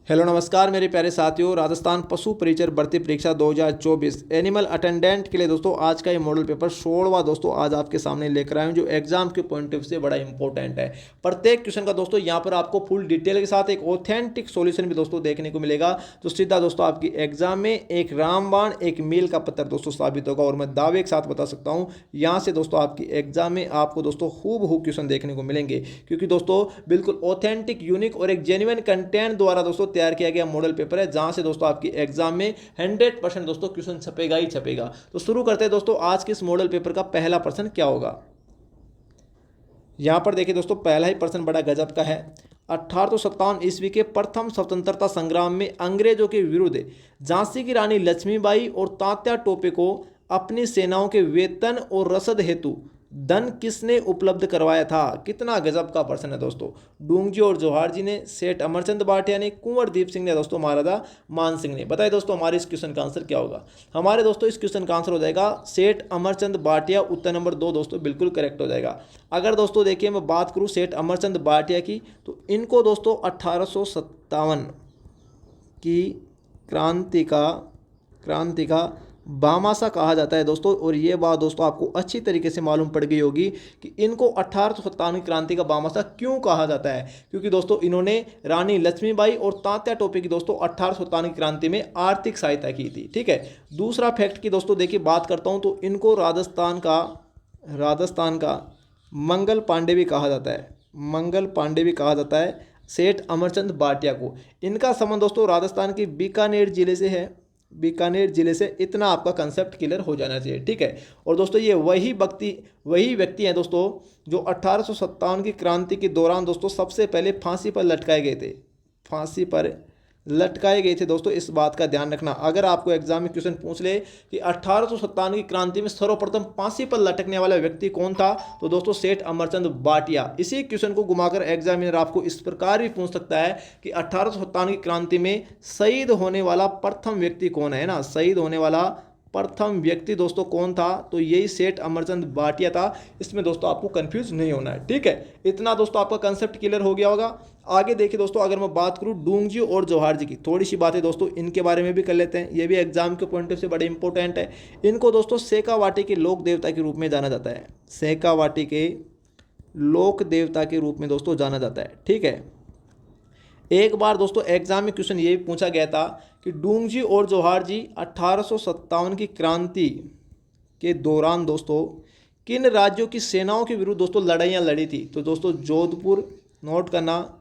Hello नमस्कार मेरे प्यारे साथियों। राजस्थान पशु परिचर भर्ती परीक्षा 2024 एनिमल अटेंडेंट के लिए दोस्तों आज का ये मॉडल पेपर 16वां दोस्तों आज आपके सामने लेकर आए हूं, जो एग्जाम के पॉइंट ऑफ व्यू से बड़ा इंपॉर्टेंट है। प्रत्येक क्वेश्चन का दोस्तों यहां पर आपको फुल डिटेल के साथ एक ऑथेंटिक सॉल्यूशन भी दोस्तों देखने को मिलेगा, जो सीधा दोस्तों आपकी एग्जाम में एक रामबाण एक मील का पत्थर दोस्तों साबित होगा। और मैं दावे के साथ बता सकता हूँ यहाँ से दोस्तों आपकी एग्जाम में आपको दोस्तों हूबहू क्वेश्चन देखने को मिलेंगे, क्योंकि दोस्तों बिल्कुल ऑथेंटिक, यूनिक और एक जेन्युइन कंटेंट द्वारा दोस्तों तैयार किया गया मॉडल पेपर है, जहां से दोस्तों आपकी एग्जाम में 100% दोस्तों क्वेश्चन छपेगा ही छपेगा। तो शुरू करते हैं दोस्तों आज के इस मॉडल पेपर का पहला प्रश्न क्या होगा। यहां पर देखिए दोस्तों पहला ही प्रश्न बड़ा गजब का है। 1857 ईस्वी के प्रथम स्वतंत्रता संग्राम में अंग्रेजों के विरुद्ध झांसी की रानी लक्ष्मीबाई और तात्या टोपे को अपनी सेनाओं के वेतन और रसद हेतु धन किसने उपलब्ध करवाया था। कितना गजब का प्रश्न है दोस्तों। डूंगजी और जौहर जी ने, सेठ अमरचंद भाटिया ने, कुंवर दीप सिंह ने, दोस्तों महाराजा मान सिंह ने। बताइए दोस्तों हमारे इस क्वेश्चन का आंसर क्या होगा। हमारे दोस्तों इस क्वेश्चन का आंसर हो जाएगा सेठ अमरचंद भाटिया। उत्तर नंबर 2 दोस्तों बिल्कुल करेक्ट हो जाएगा। अगर दोस्तों देखिए मैं बात करूं सेठ अमरचंद भाटिया की, तो इनको दोस्तों 1857 की क्रांति का भामाशाह कहा जाता है दोस्तों। और ये बात दोस्तों आपको अच्छी तरीके से मालूम पड़ गई होगी कि इनको 1857 की क्रांति का भामाशाह क्यों कहा जाता है, क्योंकि दोस्तों इन्होंने रानी लक्ष्मीबाई और तात्या टोपे की दोस्तों 1857 की क्रांति में आर्थिक सहायता की थी। ठीक है। दूसरा फैक्ट की दोस्तों देखिए बात करता हूँ, तो इनको राजस्थान का मंगल पांडे भी कहा जाता है सेठ अमरचंद भाटिया को। इनका संबंध दोस्तों राजस्थान के बीकानेर जिले से। इतना आपका कंसेप्ट क्लियर हो जाना चाहिए। ठीक है। और दोस्तों ये वही व्यक्ति हैं दोस्तों जो 1857 की क्रांति के दौरान दोस्तों सबसे पहले फांसी पर लटकाए गए थे दोस्तों। इस बात का ध्यान रखना, अगर आपको एग्जाम में क्वेश्चन पूछ ले कि 1857 की क्रांति में सर्वप्रथम फांसी पर लटकने वाला व्यक्ति कौन था, तो दोस्तों सेठ अमरचंद भाटिया। इसी क्वेश्चन को घुमाकर एग्जामिनर आपको इस प्रकार भी पूछ सकता है कि 1857 की क्रांति में शहीद होने वाला प्रथम व्यक्ति कौन है ना। शहीद होने वाला प्रथम व्यक्ति दोस्तों कौन था, तो यही सेठ अमरचंद भाटिया था। इसमें दोस्तों आपको कंफ्यूज नहीं होना है। ठीक है। इतना दोस्तों आपका कंसेप्ट क्लियर हो गया होगा। आगे देखिए दोस्तों, अगर मैं बात करूं डूंगजी और जौहर जी की, थोड़ी सी बातें दोस्तों इनके बारे में भी कर लेते हैं। ये भी एग्जाम के पॉइंट ऑफ से बड़े इंपॉर्टेंट है। इनको दोस्तों सेकावाटी के लोक देवता के रूप में जाना जाता है। सेकावाटी के लोक देवता के रूप में दोस्तों जाना जाता है। ठीक है। एक बार दोस्तों एग्जाम में क्वेश्चन ये भी पूछा गया था कि डूंगजी और जौहर जी 1857 की क्रांति के दौरान दोस्तों किन राज्यों की सेनाओं के विरुद्ध दोस्तों लड़ाइयाँ लड़ी थी। तो दोस्तों जोधपुर, नोट करना,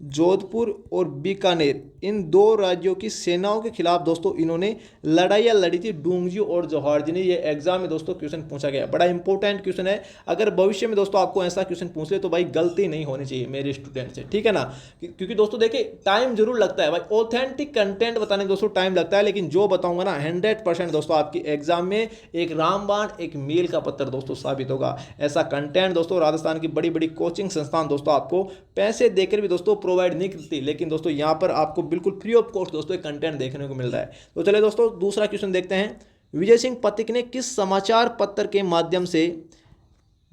जोधपुर और बीकानेर, इन दो राज्यों की सेनाओं के खिलाफ दोस्तों इन्होंने लड़ाइयाँ लड़ी थी डूंगजी और जौहर जी ने। ये एग्जाम में दोस्तों क्वेश्चन पूछा गया, बड़ा इंपॉर्टेंट क्वेश्चन है। अगर भविष्य में दोस्तों आपको ऐसा क्वेश्चन पूछ ले तो भाई गलती नहीं होनी चाहिए मेरे स्टूडेंट से। ठीक है ना। क्योंकि दोस्तों देखिए टाइम जरूर लगता है भाई, ऑथेंटिक कंटेंट बताने में दोस्तों टाइम लगता है, लेकिन जो बताऊंगा ना 100% दोस्तों आपकी एग्जाम में एक रामबाण एक मील का पत्थर दोस्तों साबित होगा। ऐसा कंटेंट दोस्तों राजस्थान की बड़ी बड़ी कोचिंग संस्थान दोस्तों आपको पैसे देकर भी दोस्तों प्रोवाइड नहीं करती, लेकिन दोस्तों यहां पर आपको बिल्कुल फ्री ऑफ कॉस्ट दोस्तों एक कंटेंट देखने को मिल रहा है। तो चलिए दोस्तों दूसरा क्वेश्चन देखते हैं। विजय सिंह पथिक ने किस समाचार पत्र के माध्यम से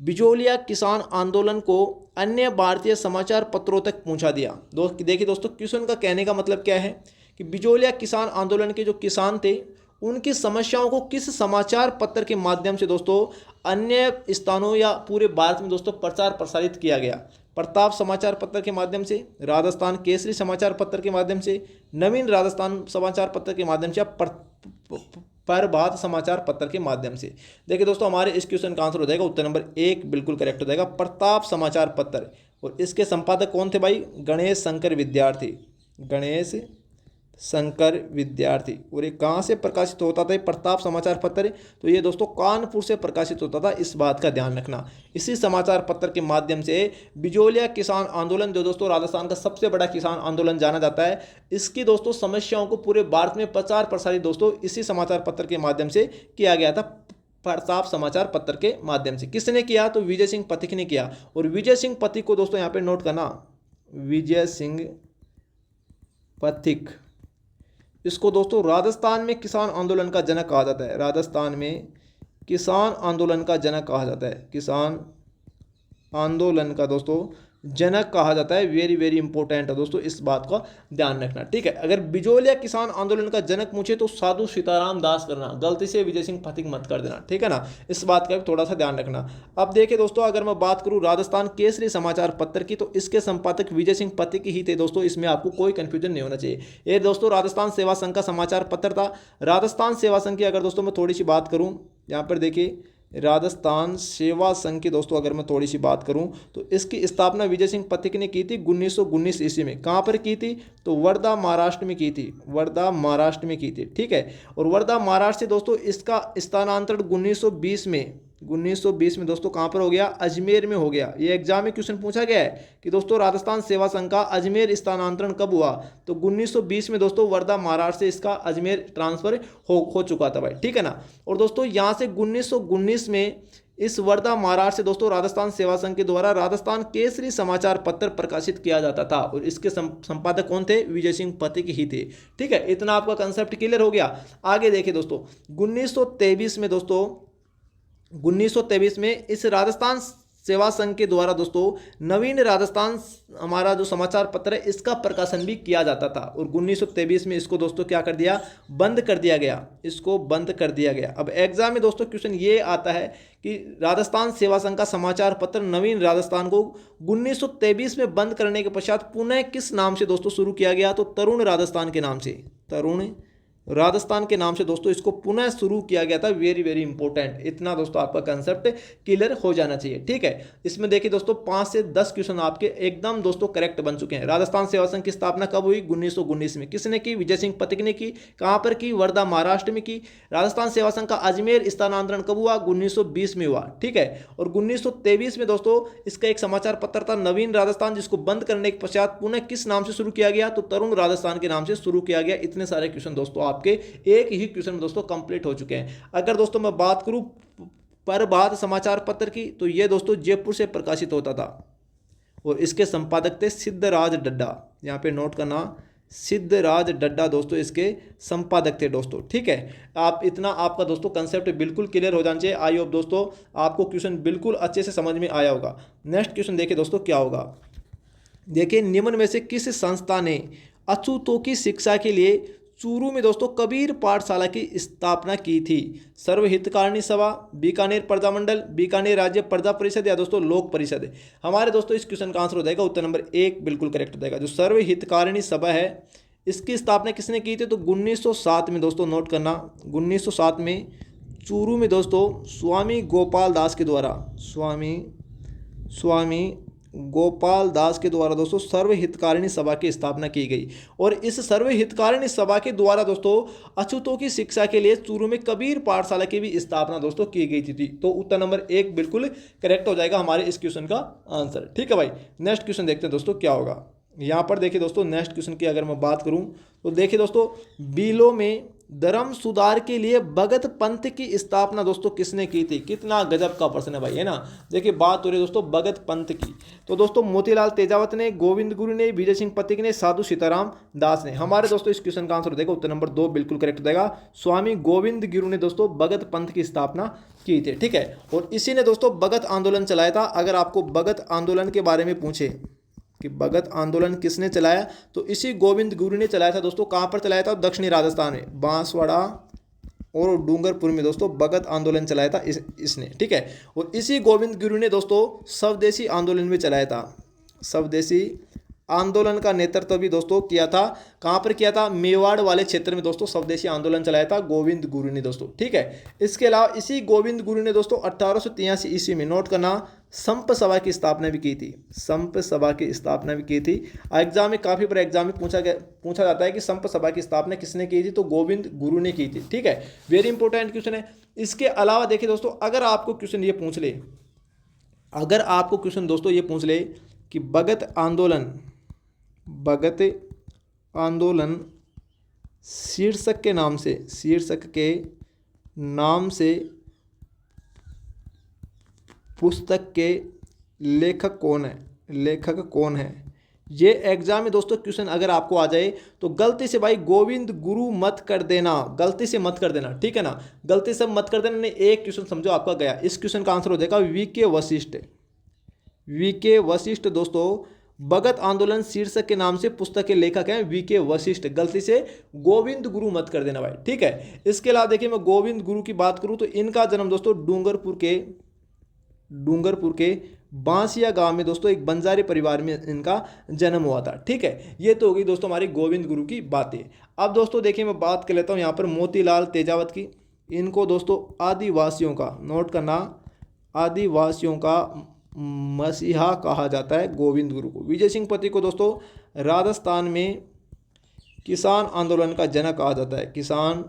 बिजोलिया किसान आंदोलन को अन्य भारतीय समाचार पत्रों तक पहुंचा दिया। देखिए दोस्तों क्वेश्चन का कहने का मतलब क्या है कि बिजोलिया किसान आंदोलन के जो किसान थे उनकी समस्याओं को किस समाचार पत्र के माध्यम से दोस्तों अन्य स्थानों या पूरे भारत में दोस्तों प्रचार प्रसारित किया गया। प्रताप समाचार पत्र के माध्यम से, राजस्थान केसरी समाचार पत्र के माध्यम से, नवीन राजस्थान समाचार पत्र के माध्यम से, प्रभात समाचार पत्र के माध्यम से। देखिए दोस्तों हमारे इस क्वेश्चन का आंसर हो जाएगा उत्तर नंबर 1 बिल्कुल करेक्ट हो जाएगा, प्रताप समाचार पत्र। और इसके संपादक कौन थे भाई, गणेश शंकर विद्यार्थी। और ये कहाँ से प्रकाशित होता था ये प्रताप समाचार पत्र, तो ये दोस्तों कानपुर से प्रकाशित होता था। इस बात का ध्यान रखना। इसी समाचार पत्र के माध्यम से बिजोलिया किसान आंदोलन, जो दोस्तों राजस्थान का सबसे बड़ा किसान आंदोलन जाना जाता है, इसकी दोस्तों समस्याओं को पूरे भारत में प्रचार प्रसारित दोस्तों इसी समाचार पत्र के माध्यम से किया गया था। प्रताप समाचार पत्र के माध्यम से किसने किया, तो विजय सिंह पथिक ने किया। और विजय सिंह पथिक को दोस्तों यहाँ पे नोट करना, विजय सिंह पथिक, इसको दोस्तों राजस्थान में किसान आंदोलन का जनक कहा जाता है। राजस्थान में किसान आंदोलन का जनक कहा जाता है। किसान आंदोलन का दोस्तों जनक कहा जाता है। वेरी वेरी इंपॉर्टेंट है दोस्तों, इस बात का ध्यान रखना। ठीक है, अगर बिजोलिया किसान आंदोलन का जनक पूछे तो साधु सीताराम दास करना, गलती से विजय सिंह पथिक मत कर देना। ठीक है ना, इस बात का भी थोड़ा सा ध्यान रखना। अब देखिए दोस्तों, अगर मैं बात करूं राजस्थान केसरी समाचार पत्र की, तो इसके संपादक विजय सिंह पथिक ही थे दोस्तों, इसमें आपको कोई कंफ्यूजन नहीं होना चाहिए। ये दोस्तों राजस्थान सेवा संघ का समाचार पत्र था। राजस्थान सेवा संघ की अगर दोस्तों मैं थोड़ी सी बात करूं, यहाँ पर देखिए राजस्थान सेवा संघ की दोस्तों अगर मैं थोड़ी सी बात करूं, तो इसकी स्थापना विजय सिंह पथिक ने की थी 1919 ईस्वी में। कहां पर की थी? तो वर्धा महाराष्ट्र में की थी, वर्धा महाराष्ट्र में की थी। ठीक है, और वर्धा महाराष्ट्र से दोस्तों इसका स्थानांतरण 1920 में दोस्तों कहां पर हो गया? अजमेर में हो गया। ये एग्जाम में क्वेश्चन पूछा गया है कि दोस्तों राजस्थान सेवा संघ का अजमेर स्थानांतरण कब हुआ? तो 1920 में दोस्तों वर्धा महाराष्ट्र से इसका अजमेर ट्रांसफर हो चुका था भाई। ठीक है ना, और दोस्तों यहां से 1919 में इस वर्धा महाराष्ट्र से दोस्तों राजस्थान सेवा संघ के द्वारा राजस्थान केसरी समाचार पत्र प्रकाशित किया जाता था, और इसके संपादक कौन थे? विजय सिंह पथिक ही थे। ठीक है, इतना आपका कंसेप्ट क्लियर हो गया। आगे देखिए दोस्तों, 1923 में दोस्तों 1923 में इस राजस्थान सेवा संघ के द्वारा दोस्तों नवीन राजस्थान हमारा जो समाचार पत्र है इसका प्रकाशन भी किया जाता था, और 1923 में इसको दोस्तों क्या कर दिया? बंद कर दिया गया, इसको बंद कर दिया गया। अब एग्जाम में दोस्तों क्वेश्चन ये आता है कि राजस्थान सेवा संघ का समाचार पत्र नवीन राजस्थान को 1923 में बंद करने के पश्चात पुनः किस नाम से दोस्तों शुरू किया गया? तो तरुण राजस्थान के नाम से, तरुण राजस्थान के नाम से दोस्तों इसको पुनः शुरू किया गया था। वेरी वेरी इंपॉर्टेंट, इतना दोस्तों आपका कंसेप्ट क्लियर हो जाना चाहिए। ठीक है, इसमें देखिए दोस्तों 5 से 10 क्वेश्चन आपके एकदम दोस्तों करेक्ट बन चुके हैं। राजस्थान सेवा संघ की स्थापना कब हुई? 1919 में। किसने की? विजय सिंह पथिक ने की। कहां पर की? वर्धा महाराष्ट्र में की। राजस्थान सेवा संघ का अजमेर स्थानांतरण कब हुआ? 1920 में हुआ। ठीक है, और 1923 में दोस्तों इसका एक समाचार पत्र था नवीन राजस्थान, जिसको बंद करने के पश्चात पुनः किस नाम से शुरू किया गया? तो तरुण राजस्थान के नाम से शुरू किया गया। इतने सारे क्वेश्चन दोस्तों आपके एक ही क्वेश्चन में दोस्तों कंप्लीट हो चुके हैं। अगर दोस्तों मैं बात करूं प्रभात समाचार पत्र की, तो यह दोस्तों जयपुर से प्रकाशित होता था, और इसके संपादक थे सिद्धराज डड्डा। यहां पे नोट करना, सिद्धराज डड्डा दोस्तों इसके संपादक थे दोस्तों। ठीक है, आप इतना आपका दोस्तों कंसेप्ट बिल्कुल क्लियर हो जाना चाहिए। आई होप दोस्तों आपको क्वेश्चन बिल्कुल अच्छे से समझ में आया होगा। नेक्स्ट क्वेश्चन देखिए दोस्तों क्या होगा। देखिए, निम्न में से किस संस्था ने अछूतों की शिक्षा के लिए चूरू में दोस्तों कबीर पाठशाला की स्थापना की थी? सर्वहितकारिणी सभा, बीकानेर प्रजामंडल, बीकानेर राज्य प्रजा परिषद, या दोस्तों लोक परिषद? हमारे दोस्तों इस क्वेश्चन का आंसर हो जाएगा उत्तर नंबर 1 बिल्कुल करेक्ट हो जाएगा। जो सर्वहितकारिणी सभा है इसकी स्थापना किसने की थी? तो 1907 में दोस्तों नोट करना, 1907 में चूरू में दोस्तों स्वामी गोपाल दास के द्वारा, स्वामी गोपाल दास के द्वारा दोस्तों सर्वहितकारिणी सभा की स्थापना की गई। और इस सर्वहितकारिणी सभा के द्वारा दोस्तों अछूतों की शिक्षा के लिए चूरू में कबीर पाठशाला की भी स्थापना दोस्तों की गई थी। तो उत्तर नंबर 1 बिल्कुल करेक्ट हो जाएगा हमारे इस क्वेश्चन का आंसर। ठीक है भाई, नेक्स्ट क्वेश्चन देखते हैं दोस्तों क्या होगा। यहाँ पर देखिए दोस्तों नेक्स्ट क्वेश्चन की अगर मैं बात करूँ, तो देखिए दोस्तों बीलो में धर्म सुधार के लिए भगत पंथ की स्थापना दोस्तों किसने की थी? कितना गजब का प्रश्न है भाई, है ना। देखिए बात हो रही है दोस्तों भगत पंथ की, तो दोस्तों मोतीलाल तेजावत ने, गोविंद गुरु ने, विजय सिंह पथिक ने, साधु सीताराम दास ने? हमारे दोस्तों इस क्वेश्चन का आंसर हो जाएगा उत्तर नंबर 2 बिल्कुल करेक्ट हो जाएगा। स्वामी गोविंद गुरु ने दोस्तों भगत पंथ की स्थापना की थी। ठीक है, और इसी ने दोस्तों भगत आंदोलन चलाया था। अगर आपको भगत आंदोलन के बारे में पूछे कि भगत आंदोलन किसने चलाया, तो इसी गोविंद गुरु ने चलाया था दोस्तों। कहां पर चलाया था? दक्षिणी राजस्थान में बांसवाड़ा और डूंगरपुर में दोस्तों भगत आंदोलन चलाया था इसने। ठीक है, और इसी गोविंद गुरु ने दोस्तों स्वदेशी आंदोलन भी चलाया था। स्वदेशी आंदोलन का नेतृत्व भी दोस्तों किया था। कहां पर किया था? मेवाड़ वाले क्षेत्र में दोस्तों स्वदेशी आंदोलन चलाया था गोविंद गुरु ने दोस्तों। ठीक है, इसके अलावा इसी गोविंद गुरु ने दोस्तों 1883 ईस्वी में नोट करना संप सभा की स्थापना भी की थी। संप सभा की स्थापना भी की थी। एग्जाम में काफी बार एग्जाम में पूछा जाता है कि संप सभा की स्थापना किसने की थी? तो गोविंद गुरु ने की थी। ठीक है, वेरी इंपॉर्टेंट क्वेश्चन है। इसके अलावा देखिए दोस्तों अगर आपको क्वेश्चन ये पूछ ले, अगर आपको क्वेश्चन दोस्तों ये पूछ ले कि भगत आंदोलन शीर्षक के नाम से पुस्तक के लेखक कौन है? ये एग्जाम में दोस्तों क्वेश्चन अगर आपको आ जाए तो गलती से भाई गोविंद गुरु मत कर देना, गलती से मत कर देना। ठीक है ना, गलती से मत कर देना। एक क्वेश्चन समझो आपका गया। इस क्वेश्चन का आंसर हो जाएगा वी के वशिष्ठ। वीके वशिष्ठ दोस्तों भगत आंदोलन शीर्षक के नाम से पुस्तक के लेखक हैं वीके वशिष्ठ। गलती से गोविंद गुरु मत कर देना भाई, ठीक है। इसके अलावा देखिए मैं गोविंद गुरु की बात करूं तो इनका जन्म दोस्तों डूंगरपुर के बांसिया गांव में दोस्तों एक बंजारे परिवार में इनका जन्म हुआ था, ठीक है। ये तो होगी दोस्तों हमारी गोविंद गुरु की बातें। अब दोस्तों देखिए मैं बात कर लेता हूँ यहाँ पर मोतीलाल तेजावत की। इनको दोस्तों आदिवासियों का, नोट करना, आदिवासियों का मसीहा कहा जाता है गोविंद गुरु को। विजय सिंह पति को दोस्तों राजस्थान में किसान आंदोलन का जनक कहा जाता है। किसान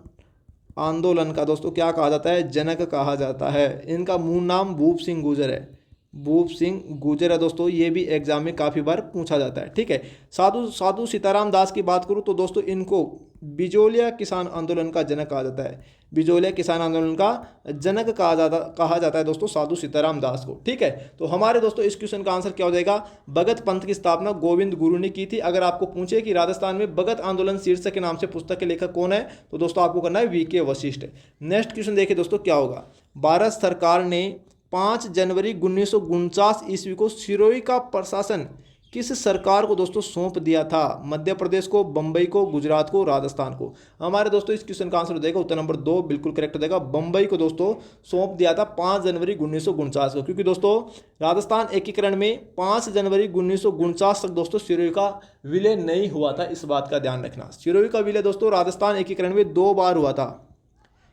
आंदोलन का दोस्तों क्या कहा जाता है, जनक कहा जाता है। इनका मूल नाम भूप सिंह गुर्जर है, भूप सिंह गुर्जर है दोस्तों। ये भी एग्जाम में काफ़ी बार पूछा जाता है, ठीक है। साधु सीताराम दास की बात करूँ तो दोस्तों इनको बिजोलिया किसान आंदोलन का जनक कहा जाता है। बिजोलिया किसान आंदोलन का जनक कहा जाता है दोस्तों साधु सीताराम दास को, ठीक है। तो हमारे दोस्तों इस क्वेश्चन का आंसर क्या हो जाएगा, भगत पंथ की स्थापना गोविंद गुरु ने की थी। अगर आपको पूछे कि राजस्थान में भगत आंदोलन शीर्षक के नाम से पुस्तक के लेखक कौन है, तो दोस्तों आपको करना है वीके वशिष्ठ। नेक्स्ट क्वेश्चन देखिए दोस्तों क्या होगा। भारत सरकार ने 5 जनवरी 1949 ईस्वी को सिरोही का प्रशासन किस सरकार को दोस्तों सौंप दिया था, मध्य प्रदेश को, बंबई को, गुजरात को, राजस्थान को। हमारे दोस्तों इस क्वेश्चन का आंसर हो जाएगा उत्तर नंबर 2 बिल्कुल करेक्ट हो जाएगा। बंबई को दोस्तों सौंप दिया था 5 जनवरी 1949 को, क्योंकि दोस्तों राजस्थान एकीकरण में 5 जनवरी 1949 तक दोस्तों सिरोही का विलय नहीं हुआ था। इस बात का ध्यान रखना। सिरोही का विलय दोस्तों राजस्थान एकीकरण में 2 बार हुआ था।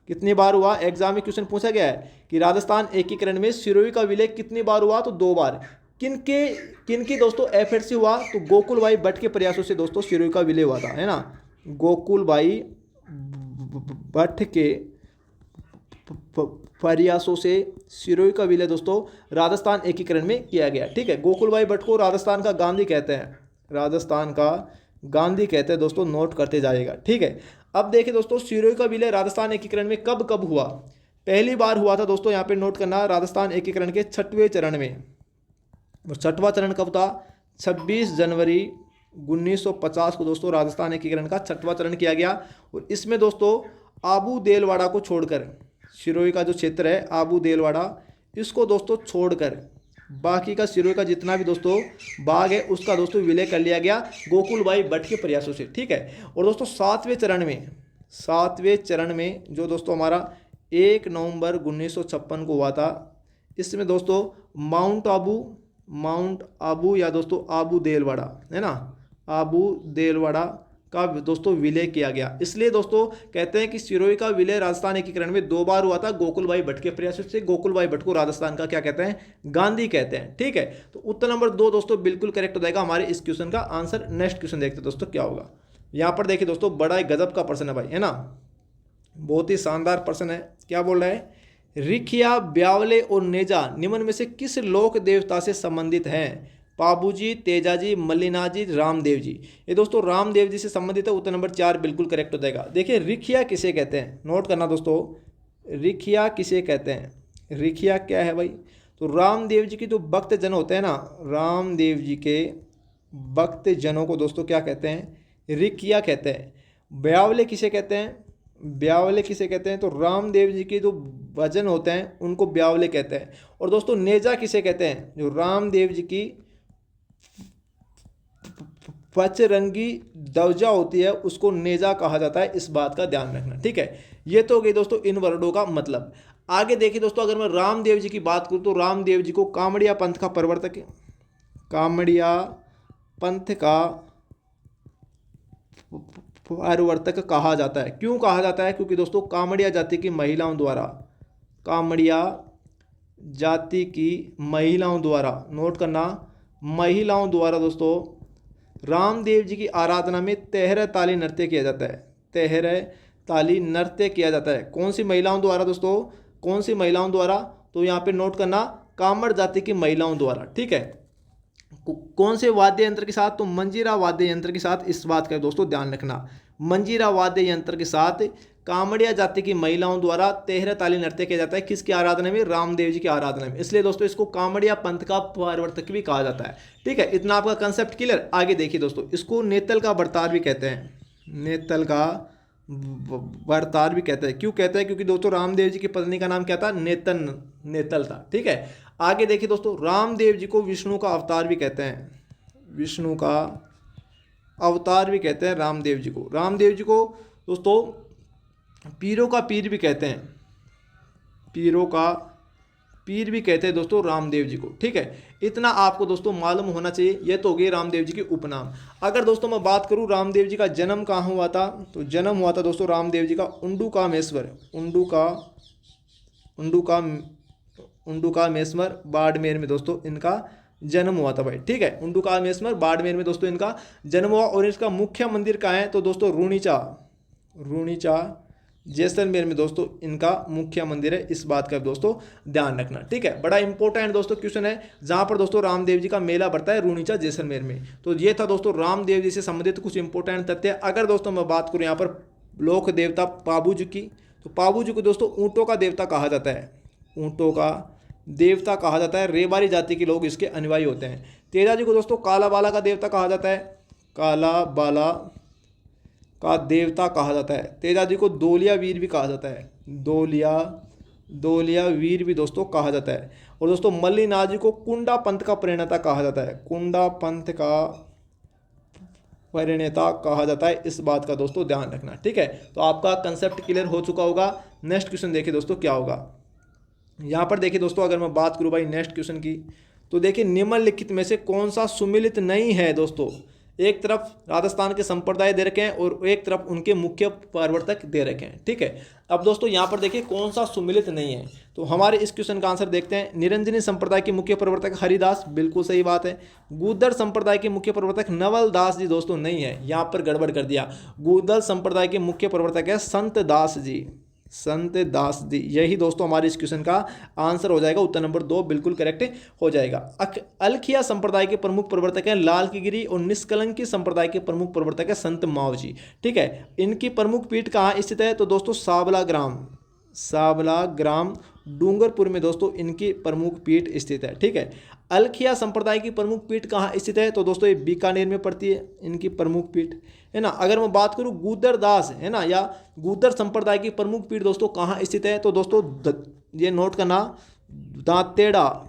कितनी बार हुआ, एग्जाम में क्वेश्चन पूछा गया है कि राजस्थान एकीकरण में सिरोही का विलय कितनी बार हुआ, तो 2 बार। किनकी दोस्तों एफर्ट से हुआ, तो गोकुल भाई भट्ट के प्रयासों से दोस्तों सिरोही का विलय हुआ था, है ना। गोकुल भाई भट्ट के प्रयासों से सिरोही का विलय दोस्तों राजस्थान एकीकरण में किया गया, ठीक है। गोकुल भाई भट्ट को राजस्थान का गांधी कहते हैं, राजस्थान का गांधी कहते हैं दोस्तों, नोट करते जाइएगा, ठीक है। अब देखिए दोस्तों सिरोही का विलय राजस्थान एकीकरण में कब कब हुआ। पहली बार हुआ था दोस्तों, यहाँ पे नोट करना, राजस्थान एकीकरण के 6वें चरण में। और 6वां चरण कब था, 26 जनवरी 1950 को दोस्तों राजस्थान एकीकरण का 6वां चरण किया गया। और इसमें दोस्तों आबू देलवाड़ा को छोड़कर, सिरोही का जो क्षेत्र है आबू देलवाड़ा, इसको दोस्तों छोड़कर बाकी का सिरोही का जितना भी दोस्तों भाग है उसका दोस्तों विलय कर लिया गया गोकुल भाई भट्ट के प्रयासों से, ठीक है। और दोस्तों 7वें चरण में जो दोस्तों हमारा 1 नवंबर 1956 को हुआ था, इसमें दोस्तों माउंट आबू या दोस्तों आबू देलवाड़ा, है ना, आबू देलवाड़ा का दोस्तों विलय किया गया। इसलिए दोस्तों कहते हैं कि सिरोही का विलय राजस्थान एकीकरण में 2 बार हुआ था गोकुल भाई भट्ट के प्रयासों से। गोकुल भाई भट्ट को राजस्थान का क्या कहते हैं, गांधी कहते हैं, ठीक है। तो उत्तर नंबर 2 दोस्तों बिल्कुल करेक्ट हो जाएगा हमारे इस क्वेश्चन का आंसर। नेक्स्ट क्वेश्चन देखते हैं दोस्तों क्या होगा। यहाँ पर देखिए दोस्तों बड़ा ही गजब का प्रश्न है भाई, है ना, बहुत ही शानदार प्रश्न है। क्या बोल रहा है, रिखिया, ब्यावले और नेजा निम्न में से किस लोक देवता से संबंधित हैं। पाबूजी, तेजाजी, मल्लिनाजी, रामदेव जी। ये दोस्तों रामदेव जी से संबंधित है। उत्तर नंबर 4 बिल्कुल करेक्ट हो जाएगा। देखिए रिखिया किसे कहते हैं, नोट करना दोस्तों, रिखिया किसे कहते हैं। रिखिया क्या है भाई, तो रामदेव जी की जो भक्त जन होते हैं ना, रामदेव जी के भक्त जनों को दोस्तों क्या कहते हैं, रिखिया कहते हैं। ब्यावले किसे कहते हैं, तो रामदेव जी के जो भजन होते हैं उनको ब्यावले कहते हैं। और दोस्तों नेजा किसे कहते हैं, जो रामदेव जी की पचरंगी ध्वजा होती है उसको नेजा कहा जाता है। इस बात का ध्यान रखना, ठीक है। ये तो हो गई दोस्तों इन वर्डों का मतलब। आगे देखिए दोस्तों, अगर मैं रामदेव जी की बात करूं तो रामदेव जी को कामड़िया पंथ का प्रवर्तक, कामड़िया पंथ का प्रवर्तक कहा जाता है। क्यों कहा जाता है, क्योंकि दोस्तों कामड़िया जाति की महिलाओं द्वारा, नोट करना, महिलाओं द्वारा दोस्तों रामदेव जी की आराधना में तेहर ताली नृत्य किया जाता है। तेहर ताली नृत्य किया जाता है। कौन सी महिलाओं द्वारा दोस्तों, कौन सी महिलाओं द्वारा, तो यहाँ पे नोट करना कामड़ जाति की महिलाओं द्वारा, ठीक है। कौन से वाद्य यंत्र के साथ, तो मंजीरा वाद्य यंत्र के साथ। इस बात का दोस्तों ध्यान रखना, मंजीरा वाद्य यंत्र के साथ कामड़िया जाति की महिलाओं द्वारा तेहरा ताली नृत्य किया जाता है। किसकी आराधना में, रामदेव जी की आराधना में। इसलिए दोस्तों इसको कामड़िया पंथ का प्रवर्तक भी कहा जाता है, ठीक है। इतना आपका कंसेप्ट क्लियर। आगे देखिए दोस्तों, इसको नेतल का बरतार भी कहते हैं, नेतल का बरतार भी कहते हैं। क्यों कहते हैं, क्योंकि दोस्तों रामदेव जी की पत्नी का नाम क्या था, नेतल था, ठीक है। आगे देखिए दोस्तों, रामदेव जी को विष्णु का अवतार भी कहते हैं, विष्णु का अवतार भी कहते हैं रामदेव जी को। रामदेव जी को दोस्तों पीरों का पीर भी कहते हैं, पीरों का पीर भी कहते हैं दोस्तों रामदेव जी को। ठीक है, इतना आपको दोस्तों मालूम होना चाहिए। यह तो हो गई रामदेव जी के उपनाम। अगर दोस्तों मैं बात करूं रामदेव जी का जन्म कहाँ हुआ था, तो जन्म हुआ था दोस्तों रामदेव जी का उंडुकामेश्वर, उंडुकामेश्वर बाड़मेर में दोस्तों इनका जन्म हुआ था भाई। ठीक है, उंडुकामेश्वर बाड़मेर में दोस्तों इनका जन्म हुआ। और इसका मुख्य मंदिर कहाँ है, तो दोस्तों रूणीचा जैसलमेर में दोस्तों इनका मुख्य मंदिर है। इस बात का दोस्तों ध्यान रखना। ठीक है, बड़ा इंपॉर्टेंट दोस्तों क्वेश्चन है, जहां पर दोस्तों रामदेव जी का मेला बढ़ता है रूणीचा जैसलमेर में। तो ये था दोस्तों रामदेव जी से संबंधित कुछ इंपॉर्टेंट तथ्य। अगर दोस्तों मैं बात करूं यहाँ पर लोक देवता पाबू जी की, तो पाबू जी को दोस्तों ऊँटों का देवता कहा जाता है, ऊँटों का देवता कहा जाता है। रेवारी जाति के लोग इसके अनुयायी होते हैं। तेजा जी को दोस्तों कालाबाला का देवता कहा जाता है, कालाबाला का देवता कहा जाता है। तेजा जी को दौलिया वीर भी कहा जाता है, दौलिया वीर भी दोस्तों कहा जाता है। और दोस्तों मल्लीनाथ जी को कुंडा पंथ का प्रणेता कहा जाता है, कुंडा पंथ का प्रणेता कहा जाता है। इस बात का दोस्तों ध्यान रखना। ठीक है, तो आपका कंसेप्ट क्लियर हो चुका होगा। नेक्स्ट क्वेश्चन देखिए दोस्तों क्या होगा। यहाँ पर देखिए दोस्तों, अगर मैं बात करूँ भाई नेक्स्ट क्वेश्चन की, तो देखिए निम्नलिखित में से कौन सा सुमिलित नहीं है दोस्तों। एक तरफ राजस्थान के संप्रदाय दे रखे हैं और एक तरफ उनके मुख्य प्रवर्तक दे रखे हैं। ठीक है, अब दोस्तों यहाँ पर देखिए कौन सा सुमिलित नहीं है, तो हमारे इस क्वेश्चन का आंसर देखते हैं। निरंजनी संप्रदाय के मुख्य प्रवर्तक हरिदास, बिल्कुल सही बात है। गूदर संप्रदाय के मुख्य प्रवर्तक नवल दास जी दोस्तों नहीं है, यहाँ पर गड़बड़ कर दिया। गूदर संप्रदाय के मुख्य प्रवर्तक है संत दास जी, संत दास जी। यही दोस्तों हमारे इस क्वेश्चन का आंसर हो जाएगा। उत्तर नंबर 2 बिल्कुल करेक्ट हो जाएगा। अलखिया संप्रदाय के प्रमुख प्रवर्तक हैं लाल की गिरी और निष्कलंकी संप्रदाय के प्रमुख प्रवर्तक है संत माव जी। ठीक है, इनकी प्रमुख पीठ कहाँ स्थित है, तो दोस्तों सावला ग्राम डूंगरपुर में दोस्तों इनकी प्रमुख पीठ स्थित है। ठीक है, अलखिया संप्रदाय की प्रमुख पीठ कहाँ स्थित है, तो दोस्तों ये बीकानेर में पड़ती है इनकी प्रमुख पीठ, है ना। अगर मैं बात करूँ गूदर दास, है ना, या गूदर संप्रदाय की प्रमुख पीठ दोस्तों कहाँ स्थित है, तो दोस्तों ये नोट करना, दांतेड़ा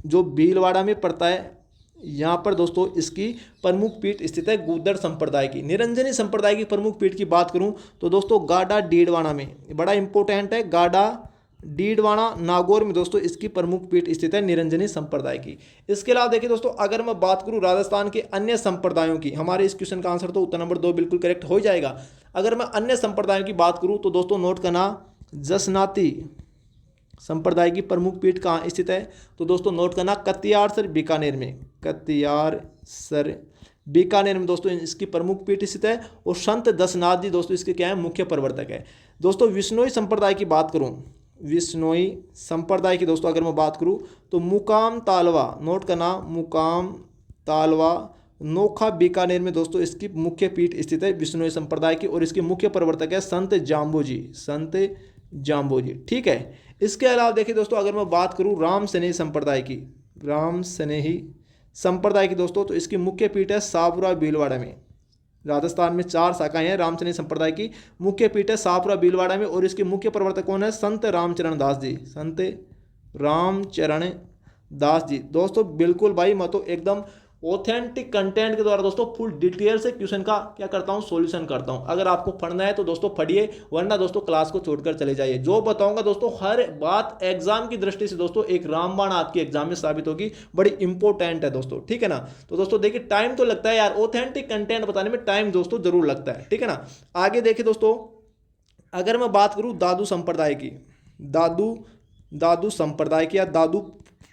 जो भीलवाड़ा में पड़ता है, यहाँ पर दोस्तों इसकी प्रमुख पीठ स्थित है गूदर संप्रदाय की। निरंजनी संप्रदाय की प्रमुख पीठ की बात करूं तो दोस्तों गाडा डीडवाना में, बड़ा इंपॉर्टेंट है, गाडा डीडवाना नागौर में दोस्तों इसकी प्रमुख पीठ स्थित है निरंजनी संप्रदाय की। इसके अलावा देखिए दोस्तों, अगर मैं बात करूं राजस्थान के अन्य संप्रदायों की, हमारे इस क्वेश्चन का आंसर तो उत्तर नंबर 2 बिल्कुल करेक्ट हो जाएगा। अगर मैं अन्य संप्रदायों की बात करूं तो दोस्तों नोट करना, जसनाती संप्रदाय की प्रमुख पीठ कहाँ स्थित है, तो दोस्तों नोट करना कतियारसर बीकानेर में, कतियारसर बीकानेर में दोस्तों इसकी प्रमुख पीठ स्थित है। और संत दसनाथ जी दोस्तों इसके क्या है, मुख्य प्रवर्तक है। दोस्तों विश्नोई संप्रदाय की बात करूं, विश्नोई संप्रदाय की दोस्तों अगर मैं बात करूं तो मुकाम तालवा, नोट करना मुकाम तालवा नोखा बीकानेर में दोस्तों इसकी मुख्य पीठ स्थित है विश्नोई संप्रदाय की। और इसके मुख्य प्रवर्तक है संत जाम्बू जी, संत जाम्बू जी। ठीक है, इसके अलावा देखिए दोस्तों, अगर मैं बात करूं राम स्नेही संप्रदाय की, राम स्नेही संप्रदाय की दोस्तों, तो इसकी मुख्य पीठ है सापुरा भीलवाड़ा में। राजस्थान में 4 शाखाएं हैं राम स्नेही संप्रदाय की, मुख्य पीठ है सापुरा भीलवाड़ा में। और इसके मुख्य प्रवर्तक कौन है, संत रामचरण दास जी, संत रामचरण दास जी। दोस्तों बिल्कुल भाई, मैं तो एकदम ऑथेंटिक कंटेंट के द्वारा दोस्तों फुल डिटेल से क्वेश्चन का क्या करता हूं, सॉल्यूशन करता हूं। अगर आपको पढ़ना है तो दोस्तों पढ़िए, वरना दोस्तों क्लास को छोड़कर चले जाइए। जो बताऊंगा दोस्तों हर बात एग्जाम की दृष्टि से दोस्तों एक रामबाण आपकी एग्जाम में साबित होगी, बड़ी इंपॉर्टेंट है दोस्तों। ठीक है ना, तो दोस्तों देखिए टाइम तो लगता है यार, ऑथेंटिक कंटेंट बताने में टाइम दोस्तों जरूर लगता है। ठीक है ना, आगे देखिए दोस्तों, अगर मैं बात करूं दादू संप्रदाय की, दादू संप्रदाय की या दादू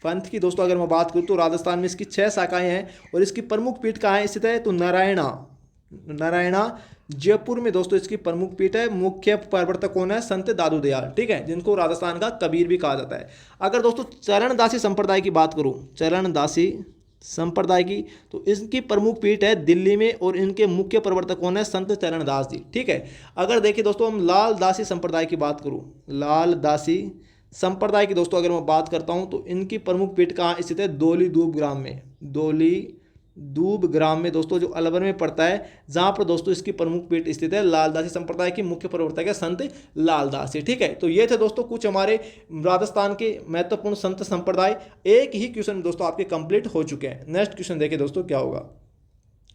पंथ की दोस्तों अगर मैं बात करूं तो राजस्थान में इसकी 6 शाखाएं हैं। और इसकी प्रमुख पीठ कहाँ स्थित है, तो नारायणा जयपुर में दोस्तों इसकी प्रमुख पीठ है। मुख्य प्रवर्तक कौन है, संत दादू दयाल। ठीक है, जिनको राजस्थान का कबीर भी कहा जाता है। अगर दोस्तों चरणदासी संप्रदाय की बात करूं, चरणदासी संप्रदाय की, तो इसकी प्रमुख पीठ है दिल्ली में। और इनके मुख्य प्रवर्तक कौन है, संत चरणदास जी। ठीक है, अगर देखिए दोस्तों हम लाल दासी संप्रदाय की बात करूं, लाल दासी संप्रदाय की दोस्तों अगर मैं बात करता हूं तो इनकी प्रमुख पीठ कहाँ स्थित है, दोली दूब ग्राम में, दोली दूब ग्राम में दोस्तों जो अलवर में पड़ता है, जहाँ पर दोस्तों इसकी प्रमुख पीठ स्थित है। लालदासी संप्रदाय की मुख्य प्रवर्तक है संत लालदासी। ठीक है, तो ये थे दोस्तों कुछ हमारे राजस्थान के महत्वपूर्ण संत संप्रदाय। एक ही क्वेश्चन दोस्तों आपके कंप्लीट हो चुके हैं। नेक्स्ट क्वेश्चन देखिए दोस्तों क्या होगा,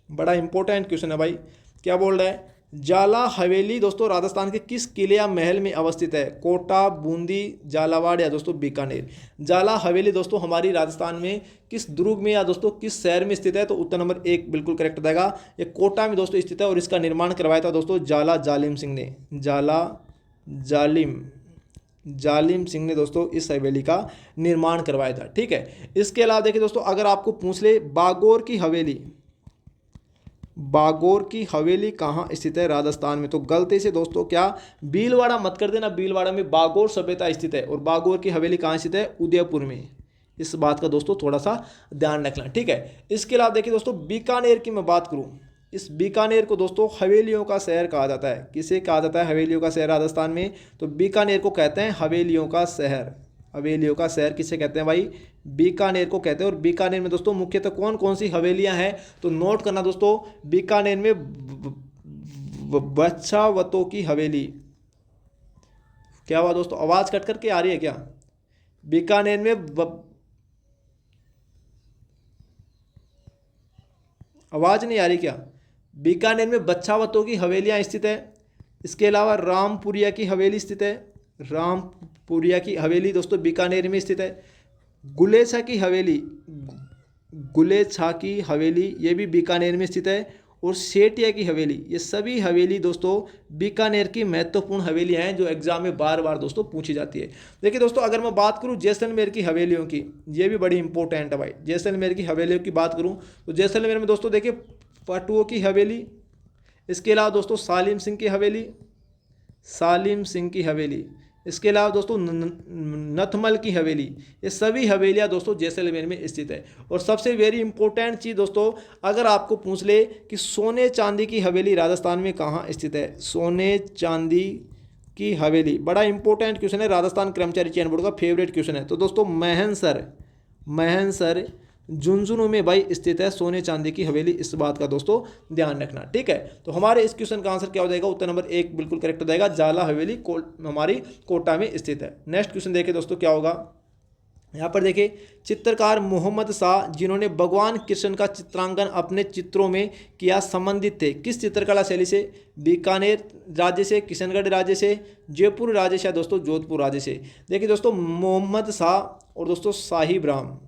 बड़ा इंपॉर्टेंट क्वेश्चन है भाई। क्या बोल रहा है, जाला हवेली दोस्तों राजस्थान के किस किले या महल में अवस्थित है? कोटा, बूंदी, झालावाड़ या दोस्तों बीकानेर। जाला हवेली दोस्तों हमारी राजस्थान में किस दुर्ग में या दोस्तों किस शहर में स्थित है? तो उत्तर नंबर 1 बिल्कुल करेक्ट हो जाएगा। ये कोटा में दोस्तों स्थित है और इसका निर्माण करवाया था दोस्तों जाला जालिम सिंह ने। जाला जालिम सिंह ने दोस्तों इस हवेली का निर्माण करवाया था। ठीक है, इसके अलावा देखिए दोस्तों अगर आपको पूछ ले बागोर की हवेली कहाँ स्थित है राजस्थान में, तो गलती से दोस्तों क्या भीलवाड़ा मत कर देना। भीलवाड़ा में बागोर सभ्यता स्थित है और बागोर की हवेली कहाँ स्थित है? उदयपुर में। इस बात का दोस्तों थोड़ा सा ध्यान रखना। ठीक है, इसके अलावा देखिए दोस्तों बीकानेर की मैं बात करूँ, इस बीकानेर को दोस्तों हवेलियों का शहर कहा जाता है। किसे कहा जाता है हवेलियों का शहर राजस्थान में? तो बीकानेर को कहते हैं हवेलियों का शहर। हवेलियों का शहर किसे कहते हैं भाई? बीकानेर को कहते हैं। और बीकानेर में दोस्तों मुख्यतः कौन कौन सी हवेलियां हैं? तो नोट करना दोस्तों, बीकानेर में बछावतों की हवेली। क्या हुआ दोस्तों, आवाज कट करके आ रही है क्या? बीकानेर में आवाज नहीं आ रही क्या? बीकानेर में बछावतों की हवेलियां स्थित है। इसके अलावा रामपुरिया की हवेली स्थित है। रामपुरिया की हवेली दोस्तों बीकानेर में स्थित है। गुलेछा की हवेली ये भी बीकानेर में स्थित है। और सेठिया की हवेली, ये सभी हवेली दोस्तों बीकानेर की महत्वपूर्ण हवेलियां हैं जो एग्जाम में बार बार दोस्तों पूछी जाती है। देखिए दोस्तों अगर मैं बात करूं जैसलमेर की हवेलियों की, ये भी बड़ी इंपॉर्टेंट है भाई। जैसलमेर की हवेलियों की बात करूं तो जैसलमेर में दोस्तों देखिए पटुओं की हवेली, इसके अलावा दोस्तों सालिम सिंह की हवेली, इसके अलावा दोस्तों नथमल की हवेली, ये सभी हवेलियां दोस्तों जैसलमेर में स्थित है। और सबसे वेरी इंपॉर्टेंट चीज़ दोस्तों अगर आपको पूछ ले कि सोने चांदी की हवेली राजस्थान में कहाँ स्थित है? सोने चांदी की हवेली बड़ा इंपॉर्टेंट क्वेश्चन है, राजस्थान कर्मचारी चयन बोर्ड का फेवरेट क्वेश्चन है। तो दोस्तों महनसर झुंझुनू में भाई स्थित है सोने चांदी की हवेली। इस बात का दोस्तों ध्यान रखना। ठीक है, तो हमारे इस क्वेश्चन का आंसर क्या हो जाएगा? उत्तर नंबर 1 बिल्कुल करेक्ट हो जाएगा। जाला हवेली हमारी कोटा में स्थित है। नेक्स्ट क्वेश्चन देखिए दोस्तों क्या होगा, यहाँ पर देखिए चित्रकार मोहम्मद शाह जिन्होंने भगवान कृष्ण का चित्रांकन अपने चित्रों में किया संबंधित थे किस चित्रकला शैली से? बीकानेर राज्य से, किशनगढ़ राज्य से, जयपुर राज्य से या दोस्तों जोधपुर राज्य से। देखिए दोस्तों मोहम्मद शाह और दोस्तों साहिब राम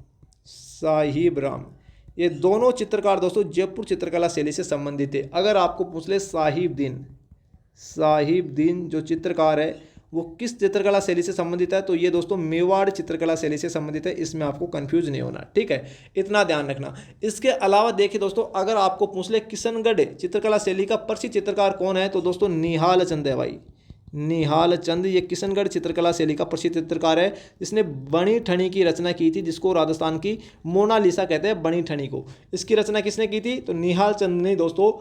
ये दोनों चित्रकार दोस्तों जयपुर चित्रकला शैली से संबंधित थे। अगर आपको पूछ ले साहिब दीन जो चित्रकार है वो किस चित्रकला शैली से संबंधित है? तो ये दोस्तों मेवाड़ चित्रकला शैली से संबंधित है। इसमें आपको कंफ्यूज नहीं होना। ठीक है, इतना ध्यान रखना। इसके अलावा देखिए दोस्तों अगर आपको पूछ ले किशनगढ़ चित्रकला शैली का प्रसिद्ध चित्रकार कौन है? तो दोस्तों निहाल चंद है भाई। निहाल चंद ये किशनगढ़ चित्रकला शैली का प्रसिद्ध चित्रकार है। इसने बणी ठनी की रचना की थी जिसको राजस्थान की मोनालिसा कहते हैं। बणी ठनी को इसकी रचना किसने की थी? तो निहाल चंद ने दोस्तों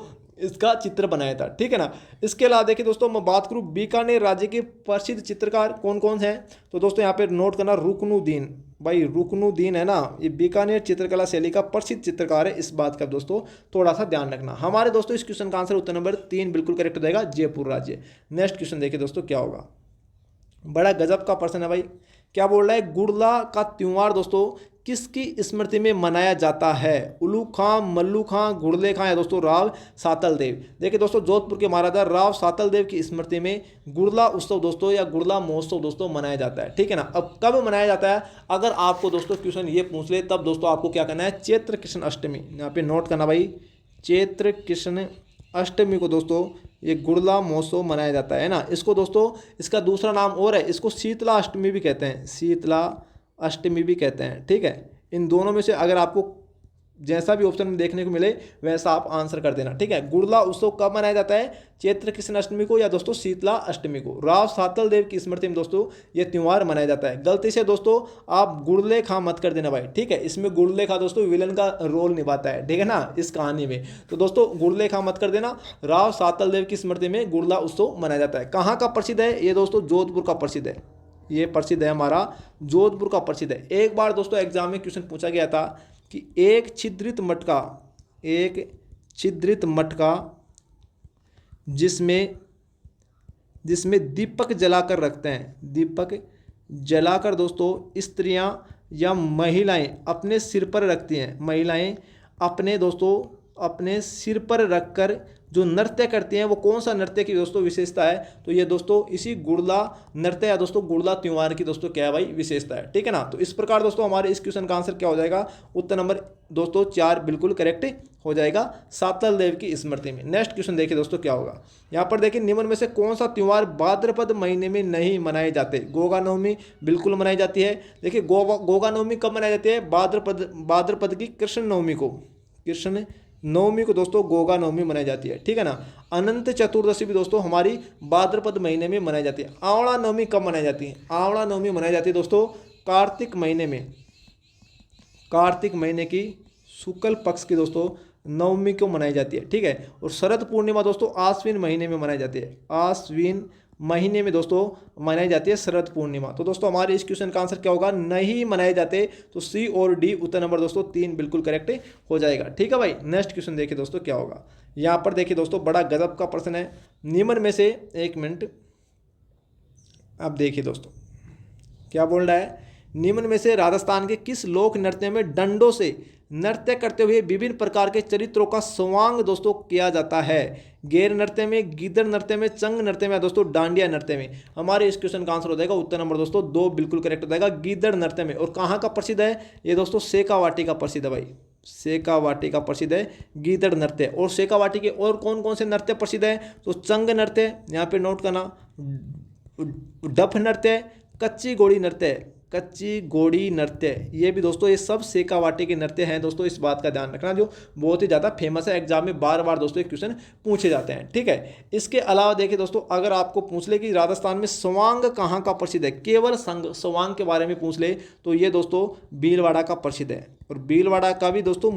इसका चित्र बनाया था। ठीक है ना। इसके अलावा देखिए दोस्तों मैं बात करूं बीकानेर राज्य के प्रसिद्ध चित्रकार कौन कौन हैं? तो दोस्तों यहाँ पे नोट करना रुकनुद्दीन भाई, रुकनुद्दीन है ना, ये बीकानेर चित्रकला शैली का प्रसिद्ध चित्रकार है। इस बात का दोस्तों थोड़ा सा ध्यान रखना। हमारे दोस्तों इस क्वेश्चन का आंसर उत्तर नंबर 3 बिल्कुल करेक्ट हो जाएगा, जयपुर राज्य। नेक्स्ट क्वेश्चन देखिए दोस्तों क्या होगा, बड़ा गजब का प्रश्न है भाई। क्या बोल रहा है? गुड़ला का त्योहार दोस्तों किसकी स्मृति में मनाया जाता है? उल्लू खां, मल्लू खां, गुड़ले खां या दोस्तों राव सातल देव। देखिए दोस्तों जोधपुर के महाराजा राव सातल देव की स्मृति में गुड़ला उत्सव दोस्तों या गुड़ला महोत्सव दोस्तों मनाया जाता है। ठीक है ना। अब कब मनाया जाता है? अगर आपको दोस्तों क्वेश्चन ये पूछ ले तब दोस्तों आपको क्या करना है? चैत्र कृष्ण अष्टमी, यहाँ पे नोट करना भाई, चैत्र कृष्ण अष्टमी को दोस्तों ये गुड़ला महोत्सव मनाया जाता है ना। इसको दोस्तों इसका दूसरा नाम और है, इसको शीतला अष्टमी भी कहते हैं, शीतला अष्टमी भी कहते हैं। ठीक है, इन दोनों में से अगर आपको जैसा भी ऑप्शन में देखने को मिले वैसा आप आंसर कर देना। ठीक है, गुड़ला उत्सव कब मनाया जाता है? चैत्र कृष्ण अष्टमी को या दोस्तों शीतला अष्टमी को। राव सातल देव की स्मृति में दोस्तों ये त्यौहार मनाया जाता है। गलती से दोस्तों आप गुड़ले खां मत कर देना भाई। ठीक है, इसमें गुड़ले खां दोस्तों विलन का रोल निभाता है। ठीक है ना, इस कहानी में। तो दोस्तों गुड़ले खां मत कर देना। राव सातल देव की स्मृति में गुड़ला उत्सव मनाया जाता है। कहाँ का प्रसिद्ध है? ये दोस्तों जोधपुर का प्रसिद्ध है। ये प्रसिद्ध है हमारा जोधपुर का प्रसिद्ध है। एक बार दोस्तों एग्जाम में क्वेश्चन पूछा गया था कि एक छिद्रित मटका एक छिद्रित मटका जिसमें दीपक जलाकर रखते हैं। दीपक जलाकर दोस्तों स्त्रियां या महिलाएं अपने सिर पर रखती हैं। महिलाएं अपने सिर पर रखकर जो नृत्य करती हैं, वो कौन सा नृत्य की दोस्तों विशेषता है? तो ये दोस्तों इसी गुड़ला नृत्य या दोस्तों गुड़ला त्योहार की दोस्तों क्या है भाई, विशेषता है। ठीक है ना। तो इस प्रकार दोस्तों हमारे इस क्वेश्चन का आंसर क्या हो जाएगा? उत्तर नंबर दोस्तों 4 बिल्कुल करेक्ट हो जाएगा, सातल देव की स्मृति में। नेक्स्ट क्वेश्चन देखिए दोस्तों क्या होगा। यहाँ पर देखिए, निम्न में से कौन सा त्योहार भाद्रपद महीने में नहीं मनाए जाते? गोगा नवमी बिल्कुल मनाई जाती है। देखिए गोगा नवमी कब मनाई जाती है? भाद्रपद की कृष्ण नवमी को दोस्तों गोगा नवमी मनाई जाती है। ठीक है ना। अनंत चतुर्दशी भी दोस्तों हमारी भाद्रपद महीने में मनाई जाती है। आवड़ा नवमी कब मनाई जाती है? आवड़ा नवमी मनाई जाती है दोस्तों कार्तिक महीने में। कार्तिक महीने की शुक्ल पक्ष की दोस्तों नवमी को मनाई जाती है। ठीक है। और शरद पूर्णिमा दोस्तों आश्विन महीने में मनाई जाती है। आश्विन महीने में दोस्तों मनाई जाती है शरद पूर्णिमा। तो दोस्तों हमारे इस क्वेश्चन का आंसर क्या होगा? नहीं मनाए जाते। तो सी और डी उत्तर नंबर दोस्तों 3 बिल्कुल करेक्ट हो जाएगा। ठीक है भाई। नेक्स्ट क्वेश्चन देखिए दोस्तों क्या होगा। यहाँ पर देखिए दोस्तों बड़ा गजब का प्रश्न है। निम्न में से, एक मिनट, अब देखिए दोस्तों क्या बोल रहा है। निम्न में से राजस्थान के किस लोक नृत्य में डंडों से नृत्य करते हुए विभिन्न प्रकार के चरित्रों का स्वांग दोस्तों किया जाता है? गैर नृत्य में, गीदड़ नृत्य में, चंग नृत्य में, दोस्तों डांडिया नृत्य में? हमारे इस क्वेश्चन का आंसर हो जाएगा उत्तर नंबर दोस्तों 2 बिल्कुल करेक्ट हो जाएगा, गीदड़ नृत्य में। और कहाँ का प्रसिद्ध है ये दोस्तों? शेखावाटी का प्रसिद्ध है भाई। शेखावाटी का प्रसिद्ध है गीदड़ नृत्य। और शेखावाटी के और कौन कौन से नृत्य प्रसिद्ध है? तो चंग नृत्य, यहाँ पे नोट करना, डफ नृत्य, कच्ची घोड़ी नृत्य, ये भी दोस्तों ये सब शेखावाटी के नृत्य हैं दोस्तों। इस बात का ध्यान रखना, जो बहुत ही ज़्यादा फेमस है, एग्जाम में बार बार दोस्तों क्वेश्चन पूछे जाते हैं। ठीक है। इसके अलावा देखिए दोस्तों, अगर आपको पूछ ले कि राजस्थान में स्वांग कहाँ का प्रसिद्ध है, केवल स्वांग के बारे में पूछ ले, तो ये दोस्तों भीलवाड़ा का प्रसिद्ध है। और भीलवाड़ा का भी दोस्तों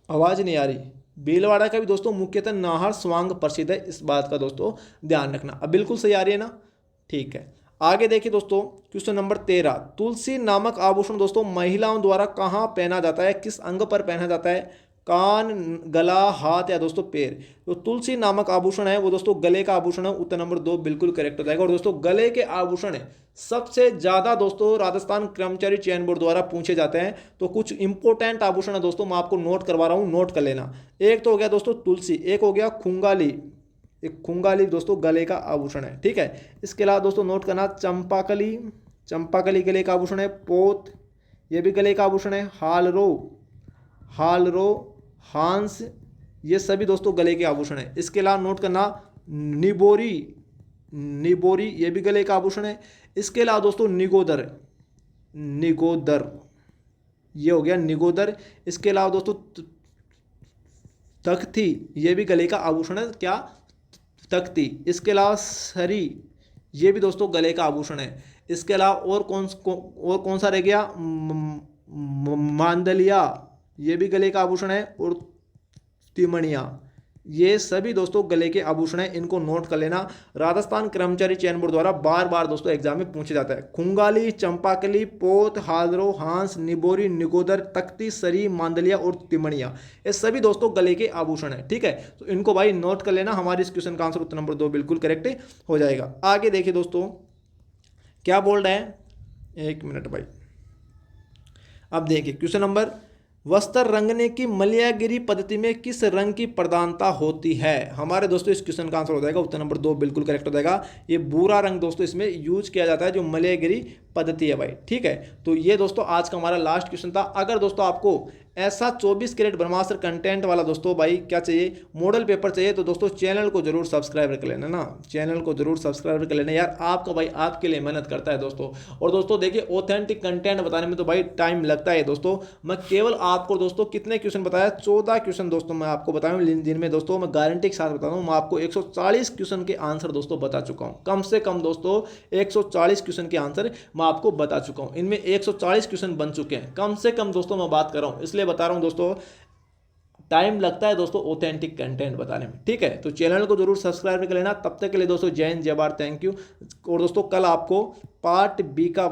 आवाज़ नहीं आ रही। भीलवाड़ा का भी दोस्तों मुख्यतः नाहर स्वांग प्रसिद्ध है। इस बात का दोस्तों ध्यान रखना। अब बिल्कुल सही आ रही है ना। ठीक है। आगे देखिए दोस्तों क्वेश्चन नंबर 13। तुलसी नामक आभूषण दोस्तों महिलाओं द्वारा कहाँ पहना जाता है? किस अंग पर पहना जाता है? कान, गला, हाथ या दोस्तों पैर? तो तुलसी नामक आभूषण है वो दोस्तों गले का आभूषण है। उत्तर नंबर 2 बिल्कुल करेक्ट हो जाएगा। और दोस्तों गले के आभूषण है सबसे ज्यादा दोस्तों राजस्थान कर्मचारी चयन बोर्ड द्वारा पूछे जाते हैं। तो कुछ इंपोर्टेंट आभूषण है दोस्तों, मैं आपको नोट करवा रहा हूं, नोट कर लेना। एक तो हो गया दोस्तों तुलसी, एक हो गया खुंगाली। एक खुंगाली दोस्तों गले का आभूषण है। ठीक है। इसके अलावा दोस्तों नोट करना चंपाकली गले का आभूषण है। पोत, ये भी गले का आभूषण है। हालरो, हांस, ये सभी दोस्तों गले के आभूषण है। इसके अलावा नोट करना निबोरी, ये भी गले का आभूषण है। इसके अलावा दोस्तों निगोदर, ये हो गया निगोदर। इसके अलावा दोस्तों तख्ती, ये भी गले का आभूषण है। क्या? तख्ती। इसके अलावा सरी, ये भी दोस्तों गले का आभूषण है। इसके अलावा और कौन सा रह गया? मांदलिया, ये भी गले का आभूषण है। और तिमणिया, ये सभी दोस्तों गले के आभूषण हैं। इनको नोट कर लेना। राजस्थान कर्मचारी चयन बोर्ड द्वारा बार बार दोस्तों एग्जाम में पूछा जाता है। खुंगाली, चंपाकली, पोत, हालरो, हांस, निबोरी, निगोदर, तख्ती, सरी, मांदलिया और तिमणिया, ये सभी दोस्तों गले के आभूषण है। ठीक है। तो इनको भाई नोट कर लेना। हमारे इस क्वेश्चन का आंसर उत्तर नंबर 2 बिल्कुल करेक्ट हो जाएगा। आगे देखिए दोस्तों क्या बोल रहे हैं, एक मिनट भाई। अब देखिए क्वेश्चन नंबर, वस्त्र रंगने की मलयागिरी पद्धति में किस रंग की प्रधानता होती है? हमारे दोस्तों इस क्वेश्चन का आंसर हो जाएगा उत्तर नंबर 2 बिल्कुल करेक्ट हो जाएगा। ये भूरा रंग दोस्तों इसमें यूज किया जाता है, जो मलयागिरी पद्धति है भाई। ठीक है। तो ये दोस्तों आज का हमारा लास्ट क्वेश्चन था। अगर दोस्तों आपको ऐसा 24 कैरेट ब्रह्मास्त्र कंटेंट वाला दोस्तों भाई क्या चाहिए, मॉडल पेपर चाहिए, तो दोस्तों चैनल को जरूर सब्सक्राइब कर लेना ना। चैनल को जरूर सब्सक्राइब कर लेना यार। आपका भाई आपके लिए मेहनत करता है दोस्तों। और दोस्तों देखिए ऑथेंटिक कंटेंट बताने में तो भाई टाइम लगता है दोस्तों। मैं केवल आपको दोस्तों कितने क्वेश्चन बताया? 14 क्वेश्चन दोस्तों मैं आपको बताऊँ, जिनमें दोस्तों मैं गारंटी के साथ बता दूँ, मैं आपको 140 क्वेश्चन के आंसर दोस्तों बता चुका हूँ। कम से कम दोस्तों 140 क्वेश्चन के आंसर मैं आपको बता चुका हूँ। इनमें 140 क्वेश्चन बन चुके हैं कम से कम दोस्तों, मैं बात कर रहा हूँ, इसलिए बता रहा हूँ दोस्तों। टाइम लगता है दोस्तों ऑथेंटिक कंटेंट बताने में, ठीक है। तो चैनल को जरूर सब्सक्राइब कर लेना। तब तक के लिए दोस्तों जय हिंद, जय भारत, थैंक यू। और दोस्तों कल आपको पार्ट बी का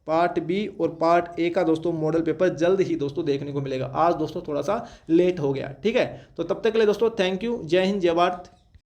पार्ट बी और पार्ट ए का दोस्तों मॉडल पेपर जल्द ही दोस्तों देखने को मिलेगा। आज दोस्तों थोड़ा सा लेट हो गया, ठीक है। तो तब तक के लिए दोस्तों थैंक यू, जय हिंद, जय भारत।